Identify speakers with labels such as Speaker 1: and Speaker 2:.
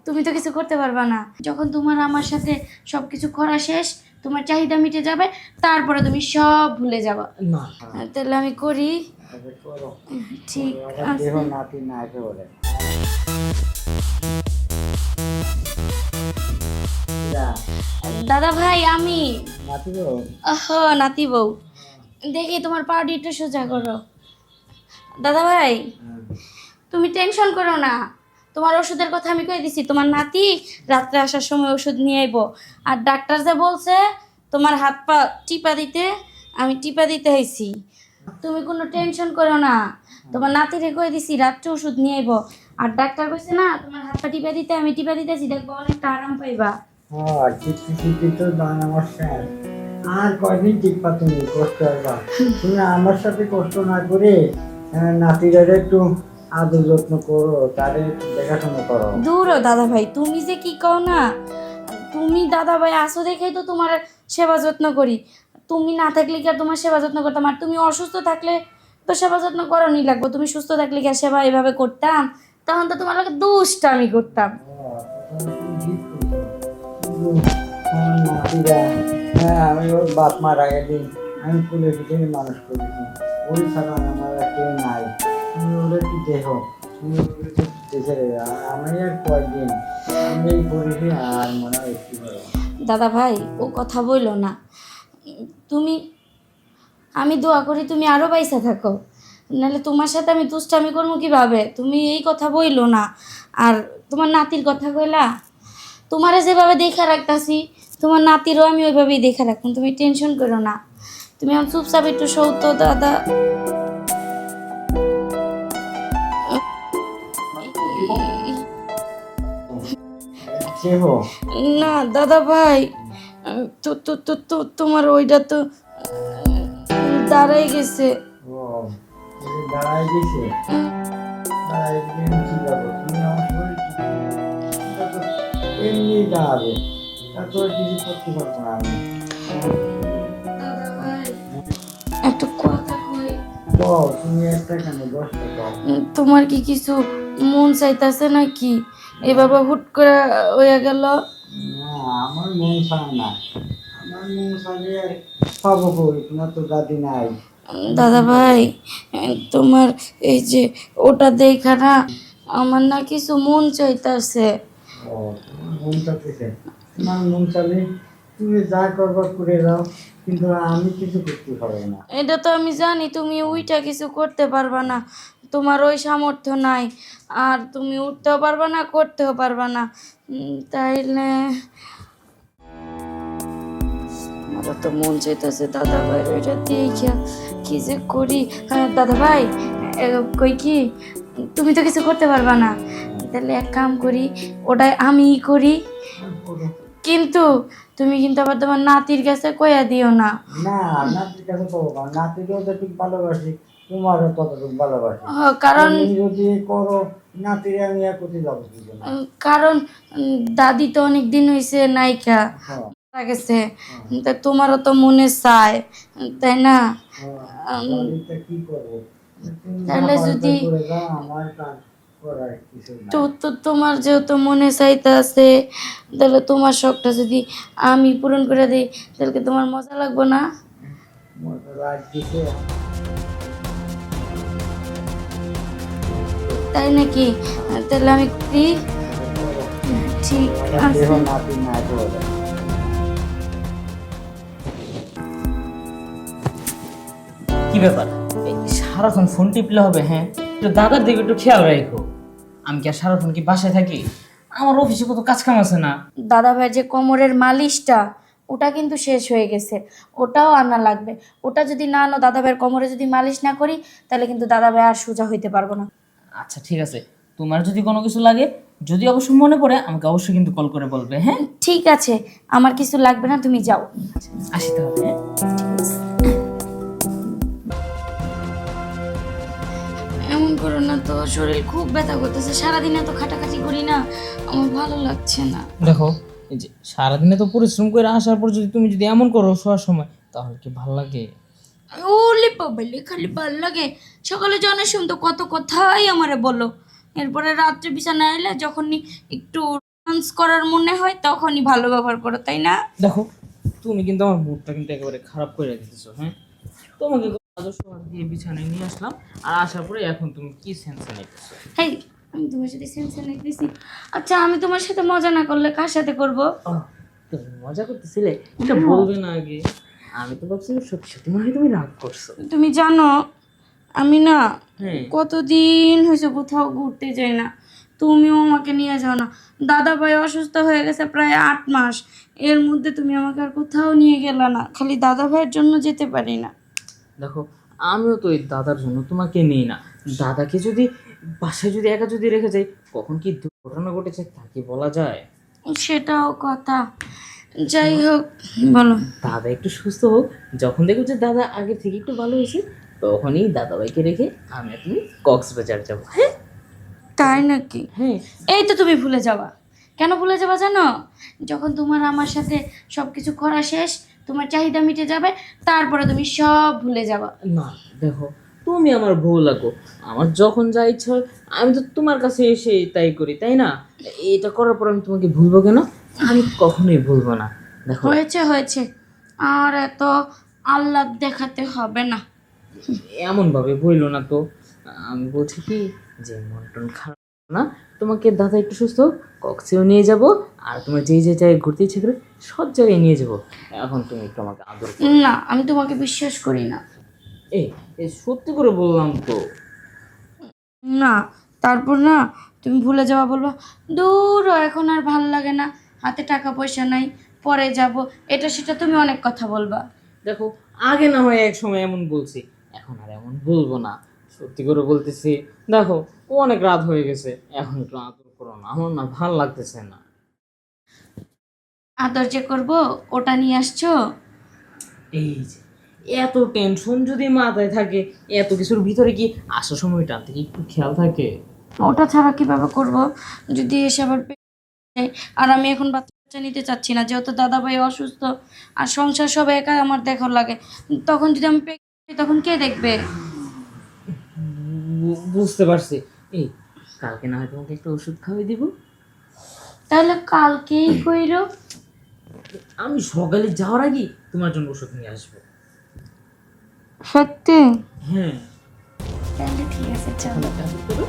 Speaker 1: তুমি তো কিছু করতে পারবা না। যখন তোমার আমার সাথে সব কিছু করা শেষ, তোমার চাহিদা মিটে যাবে, তারপরে তুমি সব ভুলে যাবা।
Speaker 2: না
Speaker 1: তাহলে আমি করি।
Speaker 2: করো।
Speaker 1: ঠিক
Speaker 2: আমার দেহ
Speaker 1: আছে।
Speaker 2: নাতি না একেবারে
Speaker 1: দাদা ভাই আমি
Speaker 2: নাতি গো।
Speaker 1: নাতি বউ, দেখি তোমার পাউডিটা সোজা করো। দাদা ভাই তুমি টেনশন করো না, তোমার ওষুধের কথা আমি কই দিছি। তোমার নাতি রাত্রে আসার সময় ওষুধ নিয়ে আইবো। আর ডাক্তার যে বলছে তোমার হাত পা টিপা দিতে, আমি টিপা দিতে আইছি। তুমি কোনো টেনশন করো না, তোমার নাতিরে কই দিছি রাত্রে ওষুধ নিয়ে আইবো। আর ডাক্তার কইছে না তোমার হাত পা টিপা দিতে, আমি টিপা দিতেছি, দেখবো অনেকটা আরাম পাইবা।
Speaker 2: হ্যাঁ টিপি তো দান আমার শেষ। আর কয়দিন টিপা তুমি কষ্ট হবা। তুমি আমার সাথে কষ্ট না করে নাতিরা একটু আদর যত্ন করো, তারে একটু দেখাশোনা করো।
Speaker 1: দূরও দাদা ভাই, তুমি যে কি কও না, তুমি দাদা ভাই আসো দেখেই তো তোমার সেবা যত্ন করি। তুমি না থাকলে কি আর তোমার সেবা যত্ন করতাম? আর তুমি অসুস্থ থাকলে তো সেবা যত্ন করনি লাগবো। তুমি সুস্থ থাকলে কি আর সেবা এভাবে করতাম? তখন তো তোমার লাগে দুষ্টামি করতাম।
Speaker 2: আমার নাতিরা, হ্যাঁ আমি ওর বাপ মারা গেলে আমি কুলে পিঠে মানুষ করেছি। ওই ছাড়া আমার আর কেউ নাই। তুমি ওদের কি দেহ, তুমি ওদের তো দেখে দেবে। আর আমি আর কয়দিন আমি এই করেছি আর মনে হয় একটু
Speaker 1: দাদা ভাই ও কথা বইলো না। তুমি, আমি দোয়া করি তুমি আরো বাইসা থাকো, নাহলে তোমার সাথে আমি দুষ্টামি করবো কিভাবে? তুমি এই কথা বইলো না। আর তোমার নাতির কথা কইলা, তোমারে যেভাবে দেখে রাখতাছি তোমার নাতিরও আমি ওইভাবেই দেখে রাখুন। তুমি টেনশন করো না, তুমি এখন চুপচাপ একটু সৌতো দাদা।
Speaker 2: দেহ।
Speaker 1: না দাদা ভাই, তো তো তো তো তোমার ওইটা তো দাঁড়াই গেছে।
Speaker 2: ও দাঁড়াই গেছে। দাঁড়াই গেলে কি যাবো, তুমি আমার শরীর এটা তো এমনি দাঁড়াবে, তা তো আর কিছু করতে পারবো না আমি।
Speaker 1: দাদা ভাই একটা কথা কই,
Speaker 2: বল তুমি একটা কেন 10টা দাও।
Speaker 1: তোমার কি কিছু মন চাইতেছে নাকি? এভাবে হুট করে হয়ে গেল।
Speaker 2: না আমার মন চায় না, আমার মন চাইলে আর পাবো কই, তোমার তো দাদি নাই।
Speaker 1: দাদা ভাই তোমার এই যে ওটা দেখা না, আমার না কিছু মন চাইতেছে।
Speaker 2: ও তোমার মন চাইতেছে, তোমার মন চাইলে তুমি যা করবার করে যাও, কিন্তু আমি কিছু করতে পারবো না।
Speaker 1: এটা তো আমি জানি তুমি ওইটা কিছু করতে পারবা না, তোমার ওই সামর্থ্য নাই। আর তুমি উঠতেও পারবা না, করতেও পারবা না। তাইলে আমার তো মন চাইতেছে দাদা ভাই ওইটা দিয়ে কি যে করি। হ্যাঁ দাদা ভাই কই কি, তুমি তো কিছু করতে পারবা না, তাহলে এক কাম করি, ওটাই আমিই করি। কিন্তু তুমি কিন্তু আবার তোমার নাতির কাছে কইয়া দিও না।
Speaker 2: না নাতির কাছে পাবো না, নাতিকেও যতটুকু ভালোবাসি তোমারও ততটুকু ভালোবাসি।
Speaker 1: কারণ
Speaker 2: তুমি যদি করো নাতিরে আমি আর কোথায় যাবো কি জন্য?
Speaker 1: কারণ দাদি তো অনেক দিন হয়েছে নাইকা,
Speaker 2: হ্যাঁ
Speaker 1: মারা গেছে।
Speaker 2: হ্যাঁ
Speaker 1: তা তোমারও তো মনে চায়, তাই না?
Speaker 2: হ্যাঁ, বাড়িতে কি করবো? তুমি যা
Speaker 1: তাহলে
Speaker 2: পারবে
Speaker 1: যদি
Speaker 2: করে যাও, আমার কাজ করার কিছু নাই।
Speaker 1: তো তোমার যেহেতু মনে চাইতে আছে, তাহলে তোমার শখটা যদি আমি পূরণ করে দিই, তাহলে কি তোমার মজা লাগবে না?
Speaker 2: মতো রাত দিছে।
Speaker 1: তাই নাকি? তাহলে আমি করি। ঠিক
Speaker 2: আমার দেহ
Speaker 1: আছে।
Speaker 2: নাতি না একেবারে।
Speaker 3: কি ব্যাপার, এই সারাক্ষণ ফোন টিপলে হবে? হ্যাঁ, একটু দাদার দিকে একটু খেয়াল রাখো। আমি কি আর সারাক্ষণ কি বাসায় থাকি? আমার অফিসে কত কাজ কাম আছে না?
Speaker 1: দাদা ভাই যে কোমরের মালিশটা, ওটা কিন্তু শেষ হয়ে গেছে, ওটাও আনা লাগবে। ওটা যদি না আনো, দাদা ভাইয়ের কোমরে যদি মালিশ না করি, তাহলে কিন্তু দাদা ভাই আর সোজা হইতে পারবো না।
Speaker 3: আচ্ছা ঠিক আছে, তোমার যদি কোনো কিছু লাগে, যদি অবশ্যই মনে পড়ে, আমাকে অবশ্যই কিন্তু কল করে বলবে। হ্যাঁ,
Speaker 1: ঠিক আছে, আমার কিছু লাগবে না, তুমি যাও।
Speaker 3: আসি তাহলে। হ্যাঁ,
Speaker 1: এমন করো না তো, শরীর খুব ব্যথা করতেছে, সারাদিন এত খাটাখাটি করি না, আমার ভালো লাগছে না।
Speaker 3: দেখো এই যে সারাদিনে তো পরিশ্রম করে আসার পর যদি তুমি যদি এমন করো শোয়ার সময়, তাহলে কি ভালো লাগে?
Speaker 1: ওলে বাবালে, খালি ভাল লাগে। সকালে জনের শুনতো কত কথাই আমারে বলো, এরপরে রাত্রে বিছানায় এলে যখন একটু রোমান্স করার মনে হয় তখনই ভালো ব্যবহার করো, তাই না?
Speaker 3: দেখো তুমি কিন্তু আমার মুডটা কিন্তু একেবারে খারাপ করে দিতেছো। হ্যাঁ, তোমাকে আদর্শ দিয়ে বিছানায় নিয়ে আসলাম, আর আসার পরে এখন তুমি কি সেন্সে নিতেছো?
Speaker 1: হেই, আমি তোমার সাথে সেন্সে দিছি। আচ্ছা, আমি তোমার সাথে মজা না করলে কার সাথে করব?
Speaker 3: তুমি মজা করতেছিলে, এটা বলবে না আগে। আমি তো ভাবছি সত্যি সত্যি মনে হয় তুমি রাগ করছো।
Speaker 1: তুমি জানো আমি না
Speaker 3: হ্যাঁ,
Speaker 1: কতদিন হয়েছে কোথাও ঘুরতে যাই না, তুমিও আমাকে নিয়ে যাও না। দাদা ভাই অসুস্থ হয়ে গেছে প্রায় 8 মাস, এর মধ্যে তুমি আমাকে আর কোথাও নিয়ে গেলা না। খালি দাদা ভাইয়ের জন্য যেতে পারি না।
Speaker 3: দেখো আমিও তো এই দাদার জন্য তোমাকে নিই না। দাদাকে যদি বাসায় যদি একা যদি রেখে যাই, কখন কি দুর্ঘটনা ঘটেছে তা কি বলা যায়?
Speaker 1: সেটাও কথা। যাই হোক, বলো।
Speaker 3: দাদা একটু সুস্থ হোক, যখন দেখবো যে দাদা আগের থেকে একটু ভালো হয়েছে, তখনই দাদাভাইকে রেখে আমি আর তুমি কক্সবাজার যাবো। হ্যাঁ
Speaker 1: তাই নাকি?
Speaker 3: হ্যাঁ,
Speaker 1: এই তো তুমি ভুলে যাবা। কেন ভুলে যাবা জানো? যখন তোমার আমার সাথে সব কিছু করা শেষ, তোমার চাহিদা মিটে যাবে, তারপরে তুমি সব ভুলে যাবা।
Speaker 3: না দেখো, তুমি আমার বউ লাগো, আমার যখন যা ইচ্ছা হয় আমি তো তোমার কাছে এসে তাই করি, তাই না? এটা করার পর আমি তোমাকে ভুলবো কেন? আমি কখনোই ভুলবো না। দেখো
Speaker 1: হয়েছে হয়েছে, আর এত আহ্লাদ দেখাতে হবে না।
Speaker 3: এমন ভাবে বইলো না তো। আমি বলছি কি যে মন টন খারাপ না, তোমাকে দাদা একটু সুস্থ হোক, কক্সেও নিয়ে যাব, আর তোমার যেই যে জায়গায় ঘুরতে ইচ্ছে করে সব জায়গায় নিয়ে যাব। এখন তুমি একটু আমাকে আদর করো।
Speaker 1: না, আমি তোমাকে বিশ্বাস করি না।
Speaker 3: এই এই সত্যি করে বললাম তো।
Speaker 1: না, তারপর না তুমি ভুলে যাওয়া বলবা, দূর ও, এখন আর ভাল লাগে না, হাতে টাকা পয়সা নাই, পরে যাব, এটা সেটা তুমি অনেক কথা বলবা।
Speaker 3: দেখো আগে না হয় এক সময় এমন বলছি, এখন আর এমন বলবো না। সত্যি করে বলতেছি। দেখো ও অনেক রাত হয়ে গেছে, এখন একটু আদর করো না, আমার না ভাল লাগতেছে না।
Speaker 1: আদর যে করবো ওটা নিয়ে আসছো?
Speaker 3: এই যে এত টেনশন যদি মাথায় থাকে, এত কিছুর ভিতরে কি আসার সময় টান থেকে একটু খেয়াল থাকে?
Speaker 1: ওটা ছাড়া কিভাবে করব যদি এসে আবার যায়? আর আমি এখন বাচ্চা নিতে চাচ্ছি না, যেহেতু দাদা ভাই অসুস্থ, আর সংসার সব একা আমার দেখার লাগে। তখন যদি আমি তখন কে দেখবে?
Speaker 3: বুঝতে পারছি। এই কালকে না হয় তোমাকে একটা ওষুধ খাওয়াই দিব।
Speaker 1: তাহলে কালকেই কইরো।
Speaker 3: আমি সকালে যাওয়ার আগে তোমার জন্য ওষুধ নিয়ে আসবো।
Speaker 1: সত্যি?
Speaker 3: হ্যাঁ,
Speaker 1: তাহলে ঠিক আছে, চলো।
Speaker 3: চলো।